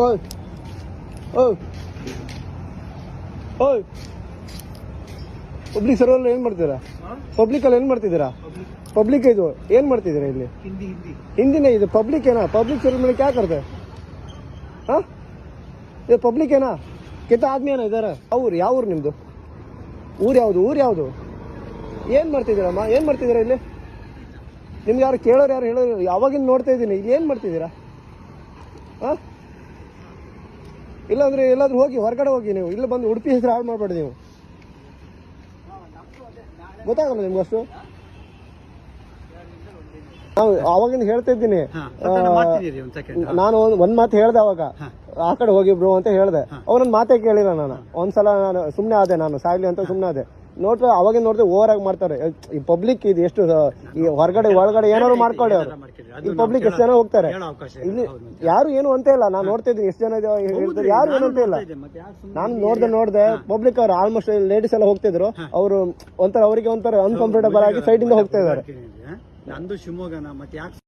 ಓಯ್ ಓಯ್ ಓಯ್ ಪಬ್ಲಿಕ್ ಸರ್ವರ್ ಏನ್ ಮಾಡ್ತೀರಾ? ಪಬ್ಲಿಕ್ ಅಲ್ಲಿ ಏನ್ ಮಾಡ್ತಿದ್ದೀರಾ? ಪಬ್ಲಿಕ್ ಇದು ಏನ್ ಮಾಡ್ತಿದ್ದೀರಾ ಇಲ್ಲಿ? ಹಿಂದಿನೇ ಇದು पब्लिक है ना, पब्लिक सर्विस में क्या करते हैं? हाँ ये पब्लिक है ना, कितना आदमी है ना इधर? ಅವ್ರು ಯಾವ ಊರು ನಿಮ್ದು? ಊರು ಯಾವುದು? ಏನ್ ಮಾಡ್ತಿದ್ದೀರಮ್ಮ? ಏನ್ ಮಾಡ್ತಿದ್ದೀರಾ ಇಲ್ಲಿ? ನಿಮ್ಗೆ ಯಾರು ಕೇಳೋರು ಯಾರು ಹೇಳೋರು? ಯಾವಾಗಿಂದ ನೋಡ್ತಾ ಇದ್ದೀನಿ, ಇಲ್ಲಿ ಏನ್ ಮಾಡ್ತಿದ್ದೀರಾ? ಹಾಂ ಇಲ್ಲಾಂದ್ರೆ ಎಲ್ಲಾದ್ರೂ ಹೋಗಿ ಹೊರಗಡೆ ಹೋಗಿ, ನೀವು ಇಲ್ಲಿ ಬಂದು ಉಡುಪಿ ಹೆಸರು ಹಾಳು ಮಾಡಬೇಡಿ. ನೀವು ಗೊತ್ತಾಗಲ್ಲ ನಿಮ್ಗೆ ಅಷ್ಟು? ನಾವು ಅವಾಗಿಂದ ಹೇಳ್ತಾ ಇದ್ದೀನಿ, ನಾನು ಒಂದ್ ಮಾತು ಹೇಳ್ದೆ ಅವಾಗ, ಆ ಕಡೆ ಹೋಗಿ ಬ್ರೋ ಅಂತ ಹೇಳ್ದೆ. ಅವ್ರನ್ನ ಮಾತೇ ಕೇಳಿಲ್ಲ ನಾನು. ಒಂದ್ಸಲ ನಾನು ಸುಮ್ನೆ ಆದೆ, ನಾನು ಸಾಯ್ಲಿ ಅಂತ ಸುಮ್ನೆ ಆದೆ. ನೋಡ್ರೆ ಅವಾಗಿಂದ ನೋಡಿದ್ರೆ ಓವರ್ ಆಗಿ ಮಾಡ್ತಾರೆ ಈ ಪಬ್ಲಿಕ್. ಇದು ಎಷ್ಟು ಈ ಹೊರಗಡೆ ಒಳಗಡೆ ಏನಾದ್ರು ಮಾಡ್ಕೊಳ್ಳಿ ಅವ್ರು. ಈ ಪಬ್ಲಿಕ್ ಎಷ್ಟು ಜನ ಹೋಗ್ತಾರೆ ಇಲ್ಲಿ, ಯಾರು ಏನು ಅಂತ ಇಲ್ಲ. ನಾನು ನೋಡ್ತಾ ಇದ್ದೀನಿ ಎಷ್ಟು ಜನ ಹೇಳ್ತಾರೆ, ಯಾರು ಏನು ಅಂತ ಇಲ್ಲ. ನಾನು ನೋಡ್ದೆ ಪಬ್ಲಿಕ್ ಅವ್ರು ಆಲ್ಮೋಸ್ಟ್ ಲೇಡೀಸ್ ಎಲ್ಲ ಹೋಗ್ತಿದ್ರು. ಅವರು ಅವರಿಗೆ ಒಂಥರ ಅನ್ಕಂಫರ್ಟಬಲ್ ಆಗಿ ಸೈಡ್ ಇಂದ ಹೋಗ್ತಾ ಇದಾರೆ. ನಂದು ಶಿವಮೊಗ್ಗನ ಮತ್ತೆ ಯಾಕೆ